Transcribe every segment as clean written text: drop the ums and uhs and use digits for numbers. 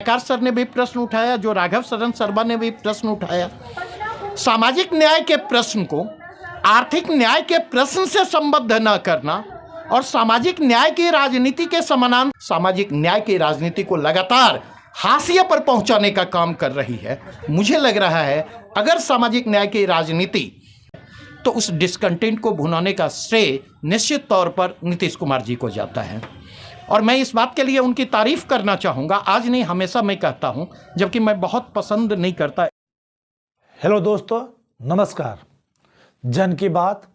Malakar sir ने भी प्रश्न उठाया, जो राघव शरण शर्मा ने भी प्रश्न उठाया। सामाजिक न्याय के प्रश्न को आर्थिक न्याय के प्रश्न से संबद्ध न करना और सामाजिक न्याय की राजनीति के समानांतर सामाजिक न्याय की राजनीति को लगातार हाशिए पर पहुंचाने का काम कर रही है। मुझे लग रहा है अगर सामाजिक न्याय की राजनीति तो उस डिस्कंटेंट को भुनाने का श्रेय निश्चित तौर पर नीतीश कुमार जी को जाता है और मैं इस बात के लिए उनकी तारीफ करना चाहूँगा। आज नहीं, हमेशा मैं कहता हूँ, जबकि मैं बहुत पसंद नहीं करता। हेलो दोस्तों, नमस्कार। जन की बात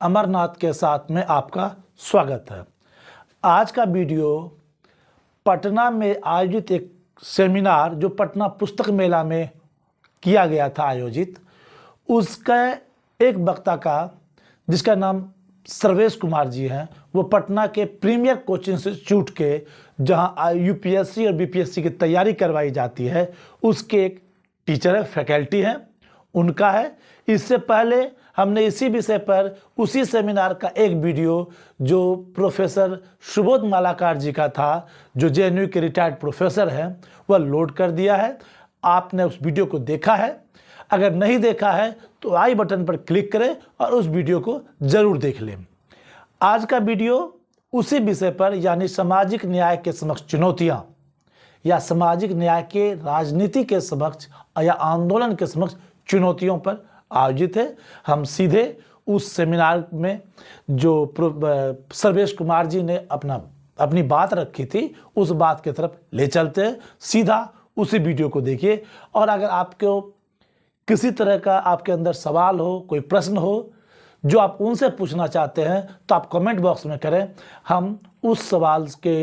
अमरनाथ के साथ में आपका स्वागत है। आज का वीडियो पटना में आयोजित एक सेमिनार जो पटना पुस्तक मेला में किया गया था आयोजित, उसका एक वक्ता का जिसका नाम सर्वेश कुमार जी हैं, वो पटना के प्रीमियर कोचिंग इंस्टीट्यूट के जहां यूपीएससी और बीपीएससी की तैयारी करवाई जाती है उसके एक टीचर है, फैकल्टी हैं, उनका है। इससे पहले हमने इसी विषय पर उसी सेमिनार का एक वीडियो जो प्रोफेसर सुबोध मालाकार जी का था, जो जेएनयू के रिटायर्ड प्रोफेसर हैं, वह लोड कर दिया है। आपने उस वीडियो को देखा है? अगर नहीं देखा है तो आई बटन पर क्लिक करें और उस वीडियो को ज़रूर देख लें। आज का वीडियो उसी विषय पर, यानी सामाजिक न्याय के समक्ष चुनौतियाँ या सामाजिक न्याय के राजनीति के समक्ष या आंदोलन के समक्ष चुनौतियों पर आयोजित है। हम सीधे उस सेमिनार में जो सर्वेश कुमार जी ने अपनी बात रखी थी उस बात की तरफ ले चलते हैं। सीधा उसी वीडियो को देखिए और अगर आपको किसी तरह का आपके अंदर सवाल हो, कोई प्रश्न हो जो आप उनसे पूछना चाहते हैं तो आप कमेंट बॉक्स में करें। हम उस सवाल के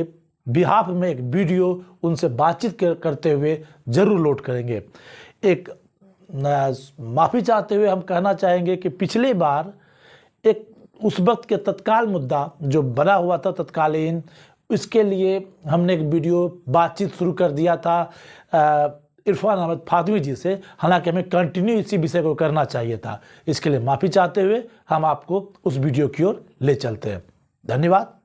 बिहाफ में एक वीडियो उनसे बातचीत करते हुए ज़रूर लोड करेंगे। एक माफ़ी चाहते हुए हम कहना चाहेंगे कि पिछली बार एक उस वक्त के तत्काल मुद्दा जो बना हुआ था तत्कालीन, इसके लिए हमने एक वीडियो बातचीत शुरू कर दिया था इरफान अहमद फातमी जी से। हालांकि हमें कंटिन्यू इसी विषय को करना चाहिए था। इसके लिए माफ़ी चाहते हुए हम आपको उस वीडियो की ओर ले चलते हैं। धन्यवाद।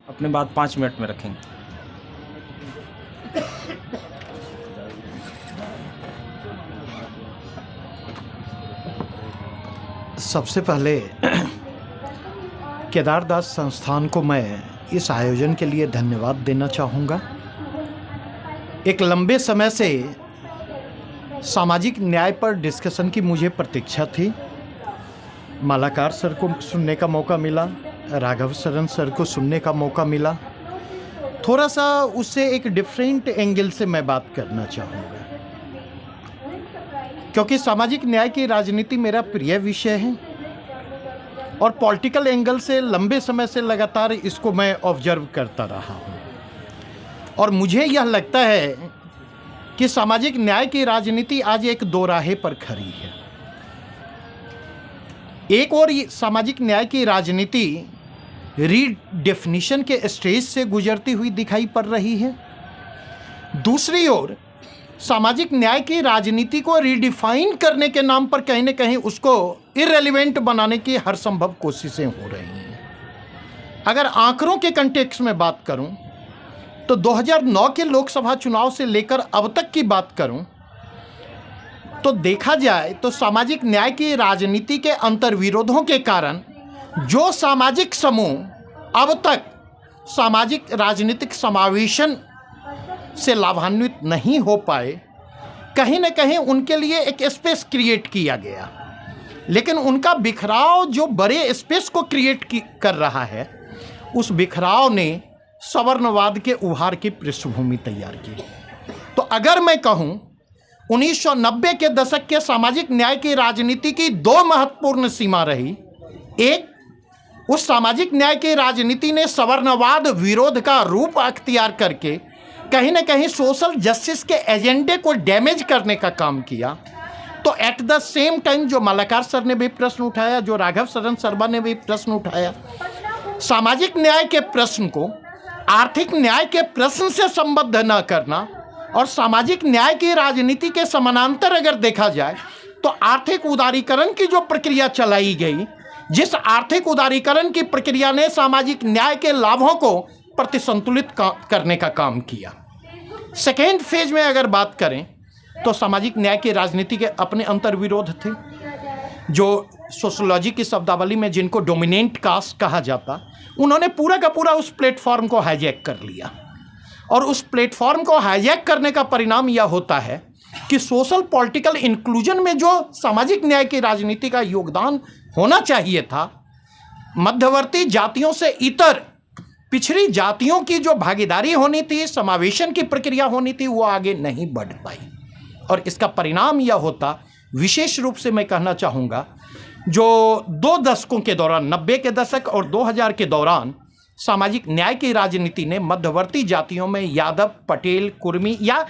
अपने बात 5 मिनट में रखेंगे। सबसे पहले केदारदास संस्थान को मैं इस आयोजन के लिए धन्यवाद देना चाहूँगा। एक लंबे समय से सामाजिक न्याय पर डिस्कशन की मुझे प्रतीक्षा थी। मालाकार सर को सुनने का मौका मिला, राघव शरण सर को सुनने का मौका मिला। थोड़ा सा उससे एक डिफरेंट एंगल से मैं बात करना चाहूँगा, क्योंकि सामाजिक न्याय की राजनीति मेरा प्रिय विषय है और पॉलिटिकल एंगल से लंबे समय से लगातार इसको मैं ऑब्जर्व करता रहा हूँ और मुझे यह लगता है कि सामाजिक न्याय की राजनीति आज एक दोराहे पर खड़ी है। एक और सामाजिक न्याय की राजनीति रीडेफिनिशन के स्टेज से गुजरती हुई दिखाई पड़ रही है। दूसरी ओर सामाजिक न्याय की राजनीति को रीडिफाइन करने के नाम पर कहीं न कहीं उसको इररिलेवेंट बनाने की हर संभव कोशिशें हो रही हैं। अगर आंकड़ों के कंटेक्स्ट में बात करूं तो 2009 के लोकसभा चुनाव से लेकर अब तक की बात करूं तो देखा जाए तो सामाजिक न्याय की राजनीति के अंतर्विरोधों के कारण जो सामाजिक समूह अब तक सामाजिक राजनीतिक समावेशन से लाभान्वित नहीं हो पाए, कहीं न कहीं उनके लिए एक स्पेस क्रिएट किया गया, लेकिन उनका बिखराव जो बड़े स्पेस को क्रिएट कर रहा है, उस बिखराव ने सवर्णवाद के उभार की पृष्ठभूमि तैयार की। तो अगर मैं कहूं 1990 के दशक के सामाजिक न्याय की राजनीति की 2 महत्वपूर्ण सीमा रही। एक, उस सामाजिक न्याय की राजनीति ने सवर्णवाद विरोध का रूप अख्तियार करके कहीं न कहीं सोशल जस्टिस के एजेंडे को डैमेज करने का काम किया। तो एट द सेम टाइम जो मालाकार सर ने भी प्रश्न उठाया, जो राघव शरण शर्मा ने भी प्रश्न उठाया, सामाजिक न्याय के प्रश्न को आर्थिक न्याय के प्रश्न से संबद्ध न करना और सामाजिक न्याय की राजनीति के समानांतर अगर देखा जाए तो आर्थिक उदारीकरण की जो प्रक्रिया चलाई गई, जिस आर्थिक उदारीकरण की प्रक्रिया ने सामाजिक न्याय के लाभों को प्रतिसंतुलित करने का काम किया। सेकेंड फेज में अगर बात करें तो सामाजिक न्याय की राजनीति के अपने अंतर्विरोध थे, जो सोशोलॉजी की शब्दावली में जिनको डोमिनेंट कास्ट कहा जाता, उन्होंने पूरा का पूरा उस प्लेटफॉर्म को हाईजैक कर लिया। और उस प्लेटफॉर्म को हाईजैक करने का परिणाम यह होता है कि सोशल पॉलिटिकल इंक्लूजन में जो सामाजिक न्याय की राजनीति का योगदान होना चाहिए था, मध्यवर्ती जातियों से इतर पिछड़ी जातियों की जो भागीदारी होनी थी, समावेशन की प्रक्रिया होनी थी, वो आगे नहीं बढ़ पाई। और इसका परिणाम यह होता, विशेष रूप से मैं कहना चाहूँगा, जो 2 दशकों के दौरान, 90 के दशक और 2000 के दौरान सामाजिक न्याय की राजनीति ने मध्यवर्ती जातियों में यादव, पटेल, कुर्मी या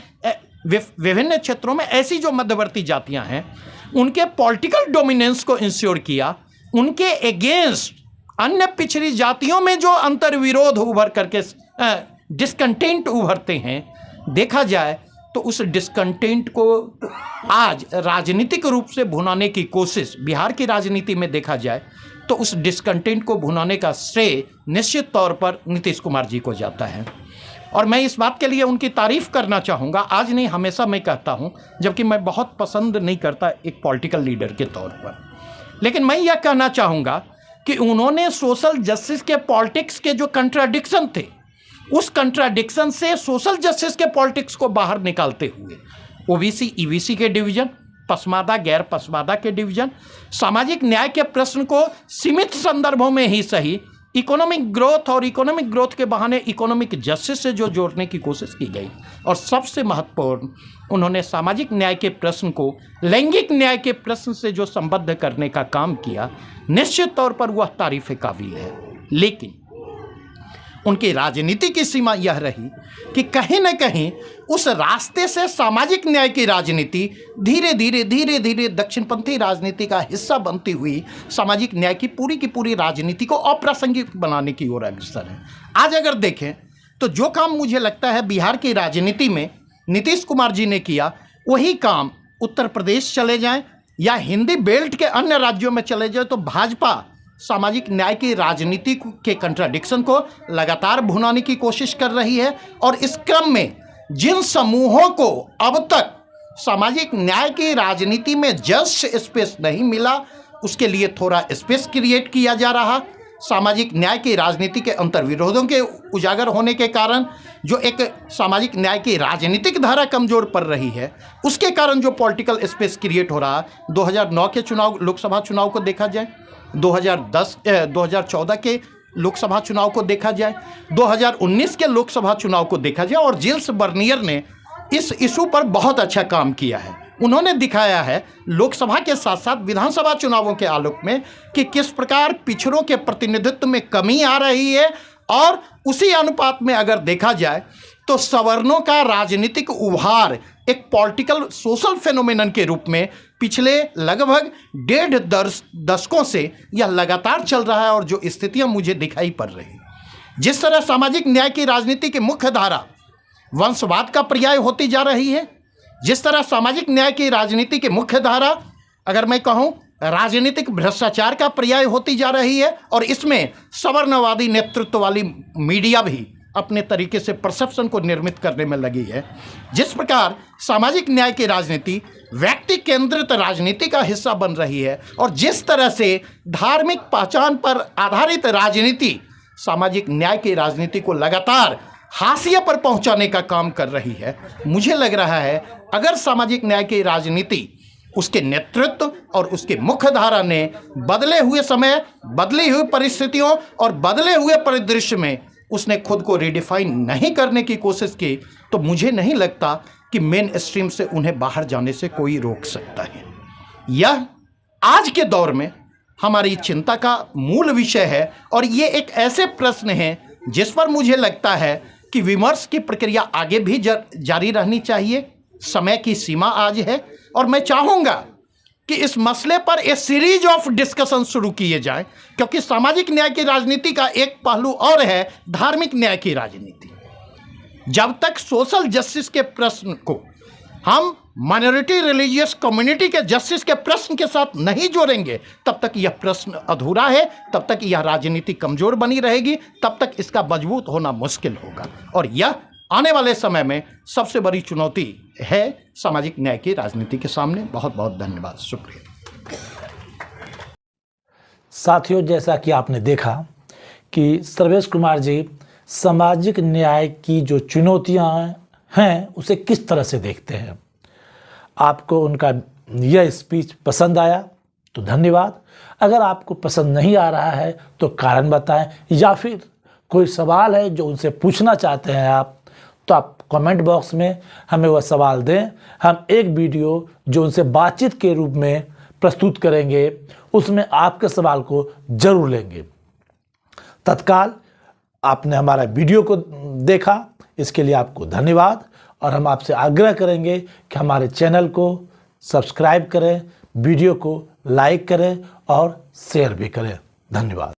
विभिन्न क्षेत्रों में ऐसी जो मध्यवर्ती जातियां हैं, उनके पॉलिटिकल डोमिनेंस को इंश्योर किया। उनके अगेंस्ट अन्य पिछड़ी जातियों में जो अंतर्विरोध उभर करके डिस्कंटेंट उभरते हैं, देखा जाए तो उस डिस्कंटेंट को आज राजनीतिक रूप से भुनाने की कोशिश बिहार की राजनीति में देखा जाए तो उस डिस्कंटेंट को भुनाने का श्रेय निश्चित तौर पर नीतीश कुमार जी को जाता है। और मैं इस बात के लिए उनकी तारीफ करना चाहूँगा, आज नहीं हमेशा मैं कहता हूँ, जबकि मैं बहुत पसंद नहीं करता एक पॉलिटिकल लीडर के तौर पर, लेकिन मैं यह कहना चाहूँगा कि उन्होंने सोशल जस्टिस के पॉलिटिक्स के जो कंट्राडिक्शन थे, उस कंट्राडिक्शन से सोशल जस्टिस के पॉलिटिक्स को बाहर निकालते हुए ओबीसी ईबीसी के डिवीजन, पसमादा गैर पसमादा के डिवीजन, सामाजिक न्याय के प्रश्न को सीमित संदर्भों में ही सही इकोनॉमिक ग्रोथ और इकोनॉमिक ग्रोथ के बहाने इकोनॉमिक जस्टिस से जो जोड़ने की कोशिश की गई, और सबसे महत्वपूर्ण, उन्होंने सामाजिक न्याय के प्रश्न को लैंगिक न्याय के प्रश्न से जो संबद्ध करने का काम किया, निश्चित तौर पर वह तारीफ काबिल है। लेकिन उनकी राजनीति की सीमा यह रही कि कहीं न कहीं उस रास्ते से सामाजिक न्याय की राजनीति धीरे धीरे दक्षिणपंथी राजनीति का हिस्सा बनती हुई सामाजिक न्याय की पूरी राजनीति को अप्रासंगिक बनाने की ओर अग्रसर है। आज अगर देखें तो जो काम मुझे लगता है बिहार की राजनीति में नीतीश कुमार जी ने किया, वही काम उत्तर प्रदेश चले जाएं या हिंदी बेल्ट के अन्य राज्यों में चले जाए तो भाजपा सामाजिक न्याय की राजनीति के कंट्राडिक्शन को लगातार भुनाने की कोशिश कर रही है। और इस क्रम में जिन समूहों को अब तक सामाजिक न्याय की राजनीति में जस्ट स्पेस नहीं मिला, उसके लिए थोड़ा स्पेस क्रिएट किया जा रहा। सामाजिक न्याय की राजनीति के अंतर्विरोधों के उजागर होने के कारण जो एक सामाजिक न्याय की राजनीतिक धारा कमजोर पड़ रही है, उसके कारण जो पॉलिटिकल स्पेस क्रिएट हो रहा, 2009 के चुनाव, लोकसभा चुनाव को देखा जाए, 2014 के लोकसभा चुनाव को देखा जाए, 2019 के लोकसभा चुनाव को देखा जाए, और जिल्स बर्नियर ने इस इशू पर बहुत अच्छा काम किया है। उन्होंने दिखाया है लोकसभा के साथ साथ विधानसभा चुनावों के आलोक में कि किस प्रकार पिछड़ों के प्रतिनिधित्व में कमी आ रही है, और उसी अनुपात में अगर देखा जाए तो सवर्णों का राजनीतिक उभार एक पॉलिटिकल सोशल फेनोमेनन के रूप में पिछले लगभग 1.5 दशकों से यह लगातार चल रहा है। और जो स्थितियां मुझे दिखाई पड़ रही, जिस तरह सामाजिक न्याय की राजनीति की मुख्य धारा वंशवाद का पर्याय होती जा रही है, जिस तरह सामाजिक न्याय की राजनीति की मुख्य धारा अगर मैं कहूँ राजनीतिक भ्रष्टाचार का पर्याय होती जा रही है, और इसमें सवर्णवादी नेतृत्व वाली मीडिया भी अपने तरीके से परसेप्शन को निर्मित करने में लगी है, जिस प्रकार सामाजिक न्याय की राजनीति व्यक्ति केंद्रित राजनीति का हिस्सा बन रही है, और जिस तरह से धार्मिक पहचान पर आधारित राजनीति सामाजिक न्याय की राजनीति को लगातार हाशिए पर पहुंचाने का काम कर रही है, मुझे लग रहा है अगर सामाजिक न्याय की राजनीति, उसके नेतृत्व और उसके मुख्य धारा ने बदले हुए समय, बदली हुई परिस्थितियों और बदले हुए परिदृश्य में उसने खुद को रिडिफाइन नहीं करने की कोशिश की, तो मुझे नहीं लगता कि मेन स्ट्रीम से उन्हें बाहर जाने से कोई रोक सकता है। यह आज के दौर में हमारी चिंता का मूल विषय है, और ये एक ऐसे प्रश्न हैं जिस पर मुझे लगता है कि विमर्श की प्रक्रिया आगे भी जारी रहनी चाहिए। समय की सीमा आज है, और मैं चाहूँगा कि इस मसले पर एक सीरीज ऑफ डिस्कशन शुरू किए जाएं, क्योंकि सामाजिक न्याय की राजनीति का एक पहलू और है धार्मिक न्याय की राजनीति। जब तक सोशल जस्टिस के प्रश्न को हम माइनॉरिटी रिलीजियस कम्युनिटी के जस्टिस के प्रश्न के साथ नहीं जोड़ेंगे, तब तक यह प्रश्न अधूरा है, तब तक यह राजनीति कमजोर बनी रहेगी, तब तक इसका मजबूत होना मुश्किल होगा। और यह आने वाले समय में सबसे बड़ी चुनौती है सामाजिक न्याय की राजनीति के सामने। बहुत बहुत धन्यवाद, शुक्रिया। साथियों, जैसा कि आपने देखा कि सर्वेश कुमार जी सामाजिक न्याय की जो चुनौतियां हैं उसे किस तरह से देखते हैं। आपको उनका यह स्पीच पसंद आया तो धन्यवाद। अगर आपको पसंद नहीं आ रहा है तो कारण बताएं, या फिर कोई सवाल है जो उनसे पूछना चाहते हैं आप, तो आप कमेंट बॉक्स में हमें वह सवाल दें। हम एक वीडियो जो उनसे बातचीत के रूप में प्रस्तुत करेंगे, उसमें आपके सवाल को जरूर लेंगे। तत्काल आपने हमारा वीडियो को देखा, इसके लिए आपको धन्यवाद। और हम आपसे आग्रह करेंगे कि हमारे चैनल को सब्सक्राइब करें, वीडियो को लाइक करें और शेयर भी करें। धन्यवाद।